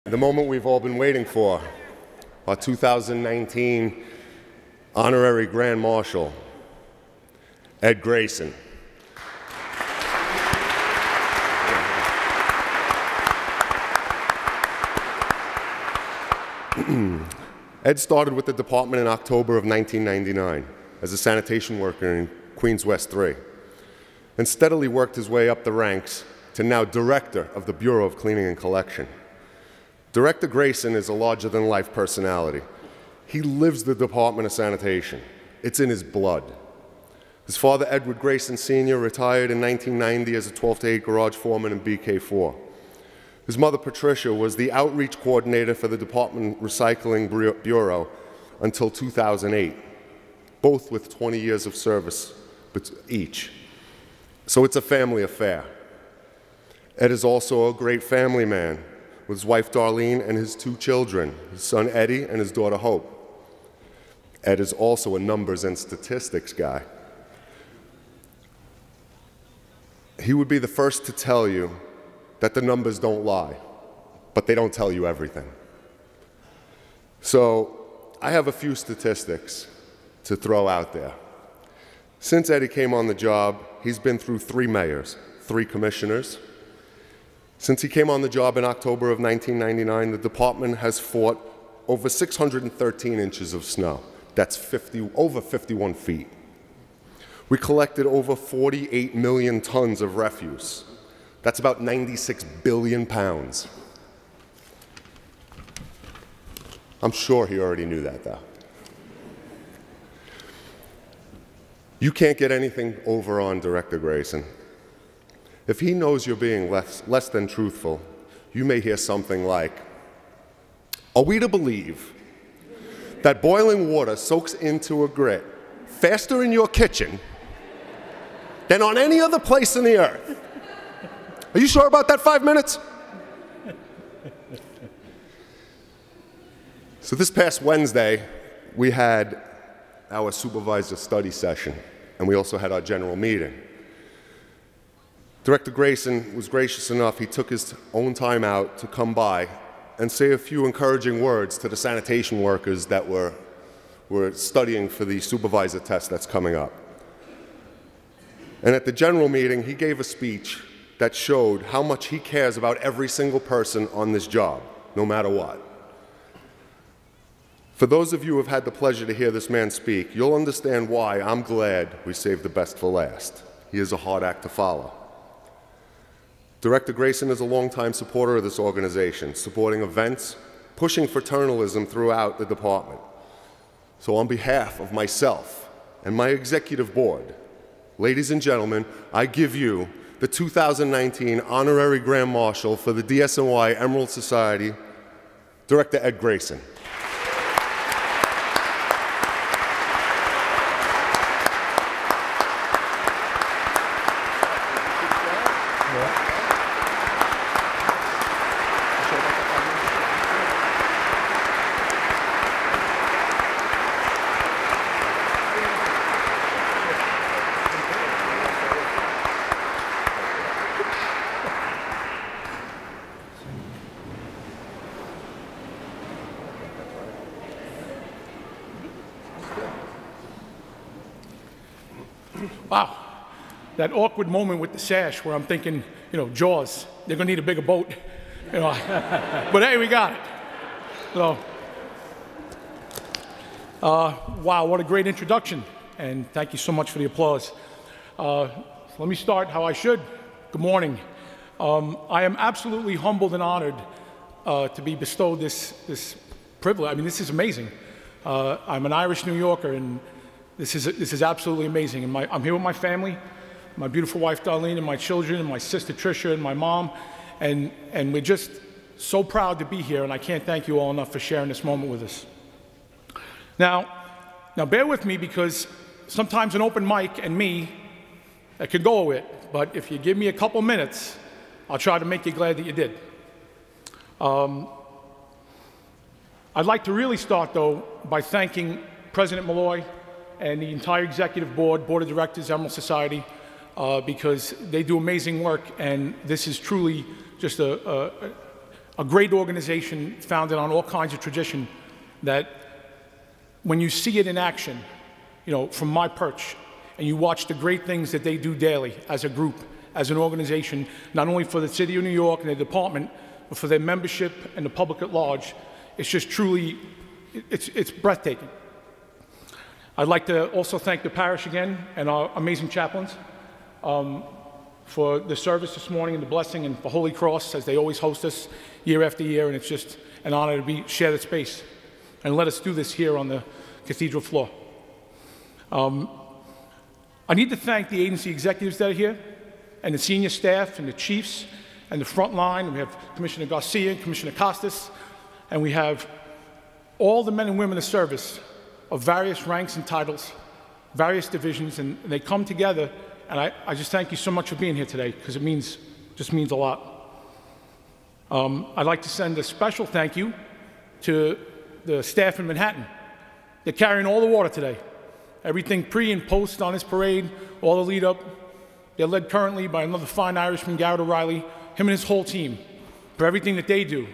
The moment we've all been waiting for, our 2019 Honorary Grand Marshal, Ed Grayson. Ed started with the department in October of 1999 as a sanitation worker in Queens West 3, and steadily worked his way up the ranks to now Director of the Bureau of Cleaning and Collection. Director Grayson is a larger-than-life personality. He lives the Department of Sanitation. It's in his blood. His father, Edward Grayson Sr., retired in 1990 as a 12-to-8 garage foreman in BK4. His mother, Patricia, was the outreach coordinator for the Department Recycling Bureau until 2008, both with 20 years of service each. So it's a family affair. Ed is also a great family man, with his wife Darlene and his two children, his son Eddie and his daughter Hope. Ed is also a numbers and statistics guy. He would be the first to tell you that the numbers don't lie, but they don't tell you everything. So I have a few statistics to throw out there. Since Eddie came on the job, he's been through 3 mayors, 3 commissioners. Since he came on the job in October of 1999, the department has fought over 613 inches of snow. That's over 51 feet. We collected over 48 million tons of refuse. That's about 96 billion pounds. I'm sure he already knew that, though. You can't get anything over on Director Grayson. If he knows you're being less than truthful, you may hear something like, "Are we to believe that boiling water soaks into a grit faster in your kitchen than on any other place in the earth? Are you sure about that 5 minutes?" So this past Wednesday, we had our supervisor study session, and we also had our general meeting. Director Grayson was gracious enough, he took his own time out to come by and say a few encouraging words to the sanitation workers that were studying for the supervisor test that's coming up. And at the general meeting, he gave a speech that showed how much he cares about every single person on this job, no matter what. For those of you who have had the pleasure to hear this man speak, you'll understand why I'm glad we saved the best for last. He is a hard act to follow. Director Grayson is a longtime supporter of this organization, supporting events, pushing fraternalism throughout the department. So on behalf of myself and my executive board, ladies and gentlemen, I give you the 2019 Honorary Grand Marshal for the DSNY Emerald Society, Director Ed Grayson. Wow, that awkward moment with the sash where I'm thinking, Jaws, they're gonna need a bigger boat, But hey, we got it. So, wow, what a great introduction, and thank you so much for the applause. So let me start how I should. Good morning. I am absolutely humbled and honored to be bestowed this privilege. I mean, this is amazing. I'm an Irish New Yorker, and this is absolutely amazing. And I'm here with my family, my beautiful wife Darlene, and my children, and my sister Tricia, and my mom, and we're just so proud to be here. And I can't thank you all enough for sharing this moment with us. Now bear with me, because sometimes an open mic and me, that could go with it. But if you give me a couple minutes, I'll try to make you glad that you did. I'd like to really start, though, by thanking President Malloy and the entire executive board, board of directors, Emerald Society, because they do amazing work, and this is truly just a a great organization founded on all kinds of tradition that when you see it in action, you know, from my perch, and you watch the great things that they do daily as a group, as an organization, not only for the city of New York and their department, but for their membership and the public at large, it's just truly, it's breathtaking. I'd like to also thank the parish again and our amazing chaplains for the service this morning and the blessing, and for Holy Cross, as they always host us year after year, and it's just an honor to share that space and let us do this here on the cathedral floor. I need to thank the agency executives that are here, and the senior staff, and the chiefs, and the front line. We have Commissioner Garcia and Commissioner Costas, and we have all the men and women of service of various ranks and titles, various divisions, and they come together, and I just thank you so much for being here today, because it just means a lot. I'd like to send a special thank you to the staff in Manhattan. They're carrying all the water today. Everything pre and post on this parade, all the lead up. They're led currently by another fine Irishman, Garrett O'Reilly, him and his whole team, for everything that they do,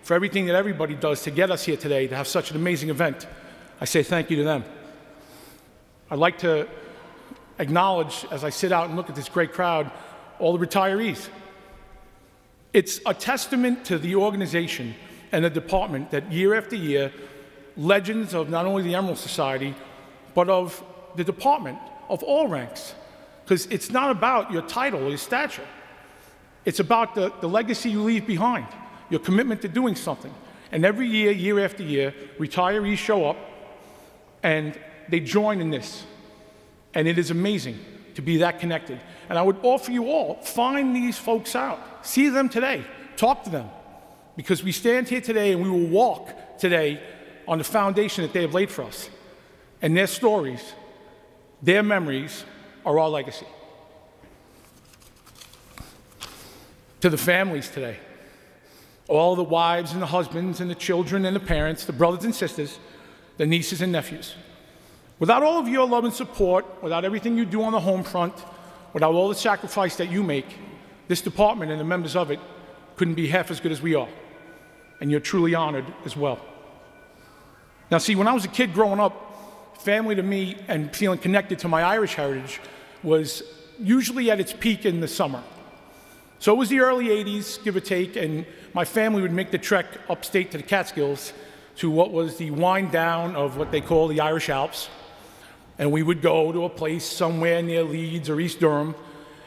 for everything that everybody does to get us here today, to have such an amazing event. I say thank you to them. I'd like to acknowledge, as I sit out and look at this great crowd, all the retirees. It's a testament to the organization and the department that year after year, legends of not only the Emerald Society, but of the department, of all ranks. Because it's not about your title or your stature. It's about the legacy you leave behind, your commitment to doing something. And every year, year after year, retirees show up and they join in this. And it is amazing to be that connected. And I would offer you all, find these folks out. See them today. Talk to them. Because we stand here today and we will walk today on the foundation that they have laid for us. And their stories, their memories, are our legacy. To the families today, all the wives and the husbands and the children and the parents, the brothers and sisters, the nieces and nephews. Without all of your love and support, without everything you do on the home front, without all the sacrifice that you make, this department and the members of it couldn't be half as good as we are. And you're truly honored as well. Now see, when I was a kid growing up, family to me and feeling connected to my Irish heritage was usually at its peak in the summer. So it was the early 80s, give or take, and my family would make the trek upstate to the Catskills to what was the wind down of what they call the Irish Alps. And we would go to a place somewhere near Leeds or East Durham,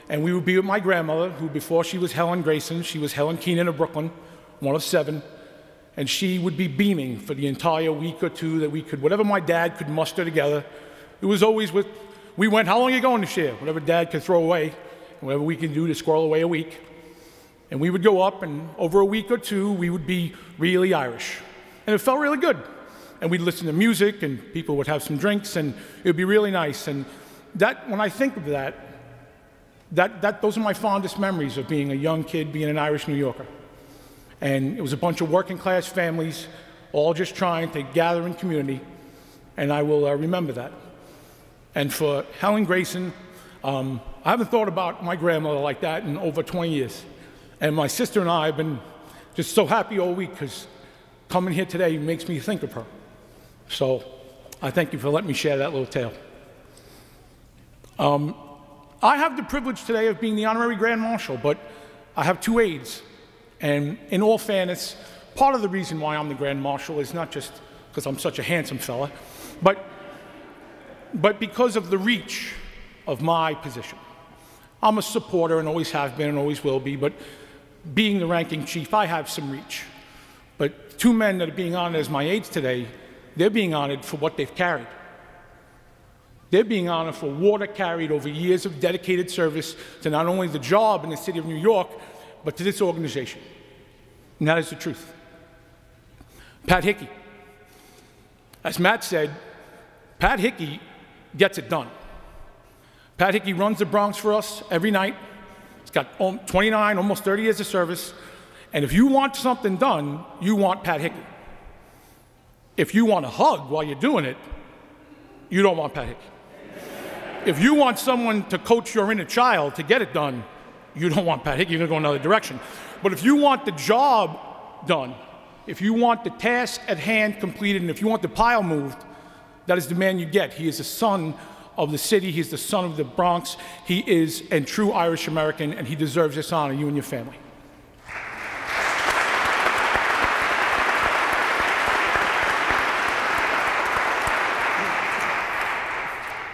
and we would be with my grandmother, who before she was Helen Grayson, she was Helen Keenan of Brooklyn, one of 7. And she would be beaming for the entire week or two that we could, whatever my dad could muster together. It was always with, we went, how long are you going this year? Whatever dad could throw away, and whatever we could do to squirrel away a week. And we would go up, and over a week or two, we would be really Irish. And it felt really good. And we'd listen to music, and people would have some drinks, and it would be really nice. And that, when I think of that, those are my fondest memories of being a young kid, being an Irish New Yorker. And it was a bunch of working class families, all just trying to gather in community, and I will remember that. And for Helen Grayson, I haven't thought about my grandmother like that in over 20 years. And my sister and I have been just so happy all week, because coming here today makes me think of her. So I thank you for letting me share that little tale. I have the privilege today of being the Honorary Grand Marshal, but I have 2 aides. And in all fairness, part of the reason why I'm the Grand Marshal is not just because I'm such a handsome fella, but because of the reach of my position. I'm a supporter and always have been and always will be, but being the ranking chief, I have some reach. But 2 men that are being honored as my aides today, they're being honored for what they've carried. They're being honored for water carried over years of dedicated service to not only the job in the city of New York, but to this organization. And that is the truth. Pat Hickey. As Matt said, Pat Hickey gets it done. Pat Hickey runs the Bronx for us every night. He's got 29, almost 30 years of service. And if you want something done, you want Pat Hickey. If you want a hug while you're doing it, you don't want Pat Hickey. If you want someone to coach your inner child to get it done, you don't want Pat Hickey, you're gonna go another direction. But if you want the job done, if you want the task at hand completed, and if you want the pile moved, that is the man you get. He is the son of the city. He is the son of the Bronx. He is a true Irish American, and he deserves this honor, you and your family.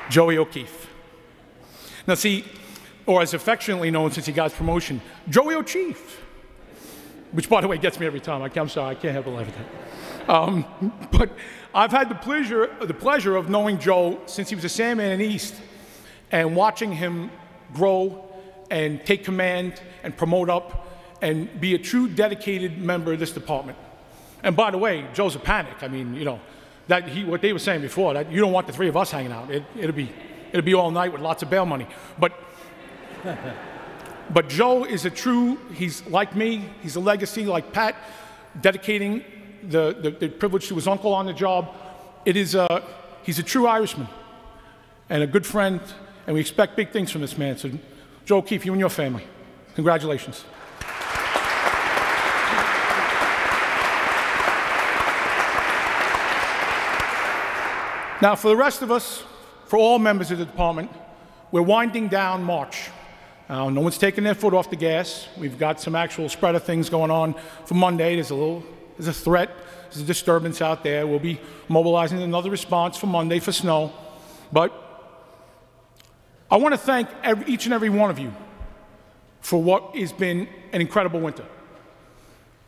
Joey O'Keefe. Now see, or as affectionately known since he got his promotion, Joey O'Keefe, which by the way gets me every time. I'm sorry, I can't help but laugh at that. But I've had the pleasure of knowing Joe since he was a Sandman in the East and watching him grow and take command and promote up and be a true dedicated member of this department. And by the way, Joe's a panic. I mean, you know, what they were saying before, that you don't want the three of us hanging out. It'll be all night with lots of bail money. But Joe is he's like me, he's a legacy like Pat, dedicating the privilege to his uncle on the job. He's a true Irishman and a good friend, and we expect big things from this man. So Joe O'Keefe, you and your family, congratulations. Now, for the rest of us, for all members of the department, we're winding down March. No one's taking their foot off the gas. We've got some actual spreader things going on for Monday. There's a threat, there's a disturbance out there. We'll be mobilizing another response for Monday for snow. But I want to thank each and every one of you for what has been an incredible winter.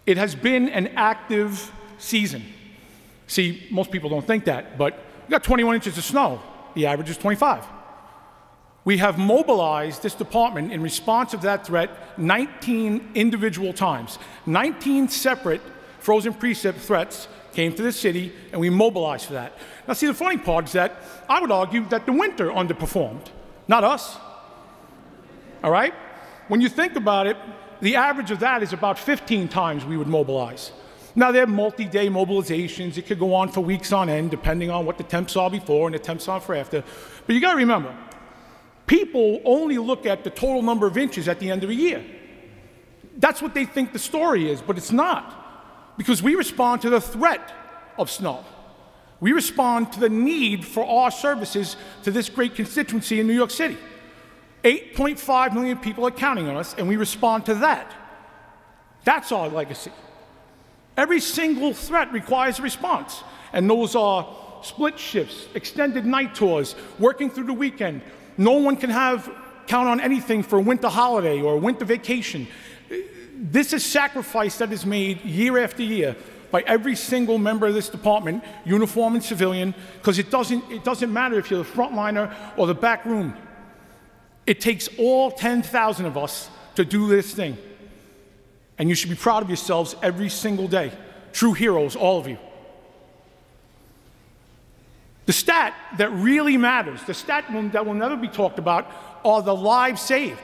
It has been an active season. See, most people don't think that, but we got 21 inches of snow. The average is 25. We have mobilized this department in response to that threat 19 individual times. 19 separate frozen precip threats came to the city, and we mobilized for that. Now, see, the funny part is that I would argue that the winter underperformed, not us. All right? When you think about it, the average of that is about 15 times we would mobilize. Now, they're multi-day mobilizations. It could go on for weeks on end, depending on what the temps are before and the temps are for after. But you got to remember, people only look at the total number of inches at the end of a year. That's what they think the story is, but it's not. Because we respond to the threat of snow. We respond to the need for our services to this great constituency in New York City. 8.5 million people are counting on us, and we respond to that. That's our legacy. Every single threat requires a response, and those are split shifts, extended night tours, working through the weekend. No one can count on anything for a winter holiday or a winter vacation. This is sacrifice that is made year after year by every single member of this department, uniform and civilian, because it doesn't matter if you're the frontliner or the back room. It takes all 10,000 of us to do this thing. And you should be proud of yourselves every single day. True heroes, all of you. The stat that really matters, the stat that will never be talked about, are the lives saved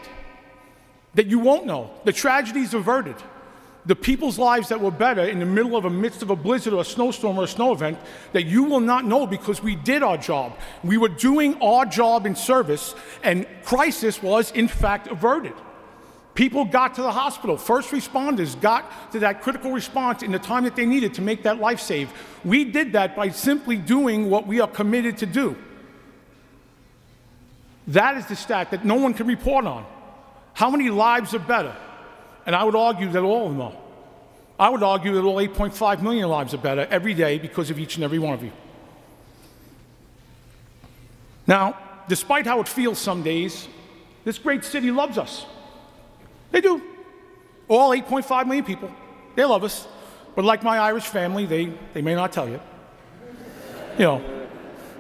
that you won't know, the tragedies averted, the people's lives that were better in the midst of a blizzard or a snowstorm or a snow event that you will not know because we did our job. We were doing our job in service, and crisis was, in fact, averted. People got to the hospital. First responders got to that critical response in the time that they needed to make that life save. We did that by simply doing what we are committed to do. That is the stat that no one can report on. How many lives are better? And I would argue that all of them are. I would argue that all 8.5 million lives are better every day because of each and every one of you. Now, despite how it feels some days, this great city loves us. They do. All 8.5 million people, they love us. But like my Irish family, they may not tell you. You know,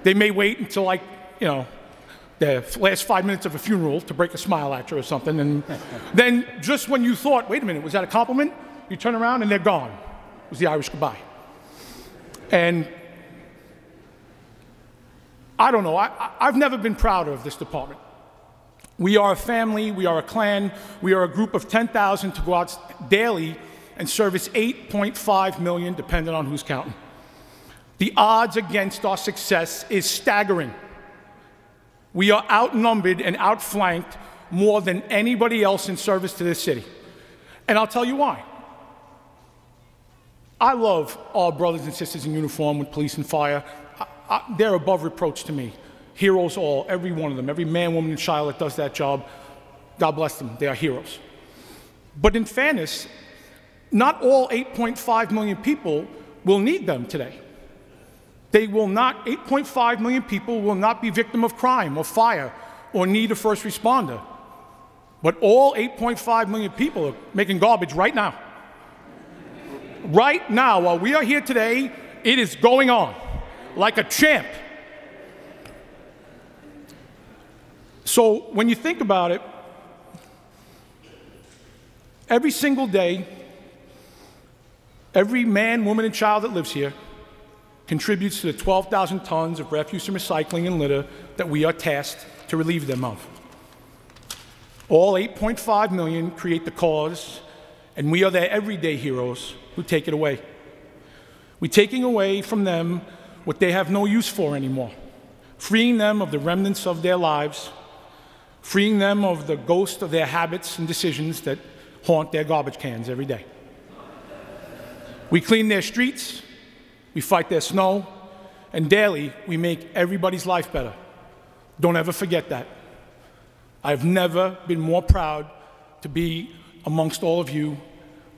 they may wait until, like, you know, the last 5 minutes of a funeral to break a smile at you or something. And then just when you thought, wait a minute, was that a compliment? You turn around and they're gone. It was the Irish goodbye. And I don't know, I've never been prouder of this department. We are a family, we are a clan, we are a group of 10,000 to go out daily and service 8.5 million, depending on who's counting. The odds against our success is staggering. We are outnumbered and outflanked more than anybody else in service to this city. And I'll tell you why. I love our brothers and sisters in uniform with police and fire. They're above reproach to me. Heroes all, every one of them, every man, woman, and child that does that job, God bless them, they are heroes. But in fairness, not all 8.5 million people will need them today. They will not, 8.5 million people will not be victim of crime or fire or need a first responder. But all 8.5 million people are making garbage right now. Right now, while we are here today, it is going on like a champ. So when you think about it, every single day, every man, woman, and child that lives here contributes to the 12,000 tons of refuse and recycling and litter that we are tasked to relieve them of. All 8.5 million create the cause, and we are their everyday heroes who take it away. We're taking away from them what they have no use for anymore, freeing them of the remnants of their lives, freeing them of the ghost of their habits and decisions that haunt their garbage cans every day. We clean their streets, we fight their snow, and daily we make everybody's life better. Don't ever forget that. I've never been more proud to be amongst all of you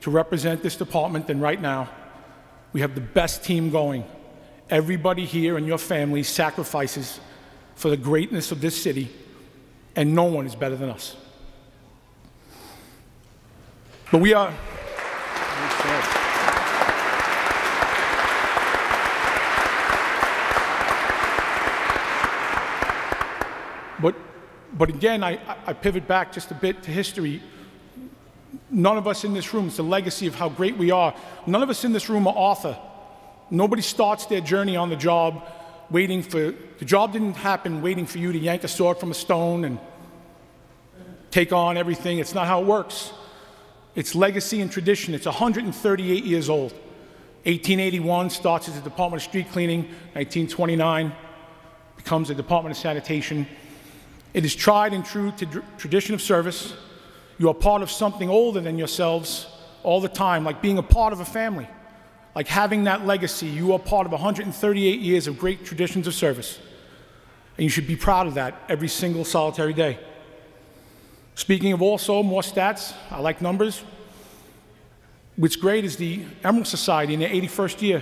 to represent this department than right now. We have the best team going. Everybody here and your family sacrifices for the greatness of this city, and no one is better than us. But we are... But again, I pivot back just a bit to history. None of us in this room, it's the legacy of how great we are. None of us in this room are Arthur. Nobody starts their journey on the job waiting for, the job didn't happen waiting for you to yank a sword from a stone and take on everything. It's not how it works. It's legacy and tradition. It's 138 years old. 1881 starts as the Department of Street Cleaning. 1929 becomes the Department of Sanitation. It is tried and true to tradition of service. You are part of something older than yourselves all the time, like being a part of a family, like having that legacy. You are part of 138 years of great traditions of service, and you should be proud of that every single solitary day. Speaking of also more stats, I like numbers. What's great is the Emerald Society in their 81st year.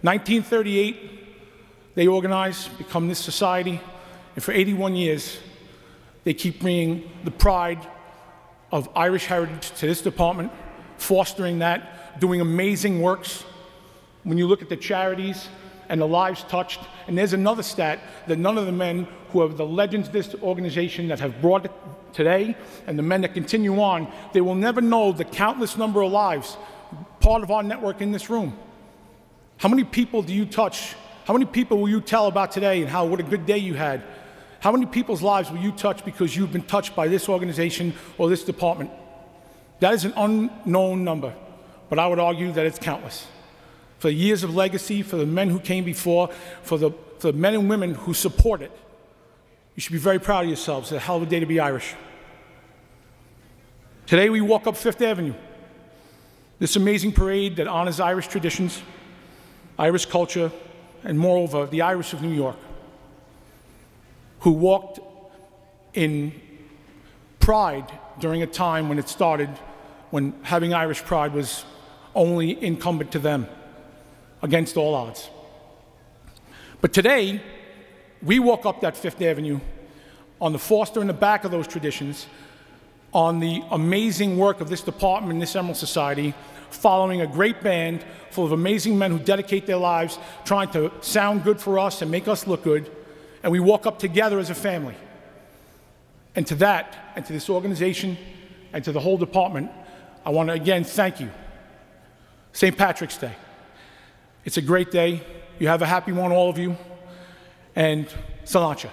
1938, they organized, become this society, and for 81 years, they keep bringing the pride of Irish heritage to this department, fostering that, doing amazing works. When you look at the charities and the lives touched, and there's another stat that none of the men who are the legends of this organization that have brought it today, and the men that continue on, they will never know the countless number of lives, part of our network in this room. How many people do you touch? How many people will you tell about today and what a good day you had? How many people's lives will you touch because you've been touched by this organization or this department? That is an unknown number, but I would argue that it's countless. For the years of legacy, for the men who came before, for the men and women who support it, you should be very proud of yourselves. It's a hell of a day to be Irish. Today we walk up Fifth Avenue, this amazing parade that honors Irish traditions, Irish culture, and moreover, the Irish of New York, who walked in pride during a time when it started, when having Irish pride was only incumbent to them, against all odds. But today, we walk up that Fifth Avenue on the foster and the back of those traditions, on the amazing work of this department and this Emerald Society, following a great band full of amazing men who dedicate their lives trying to sound good for us and make us look good. And we walk up together as a family. And to that, and to this organization, and to the whole department, I want to again thank you. St. Patrick's Day. It's a great day. You have a happy one, all of you. And Salancha.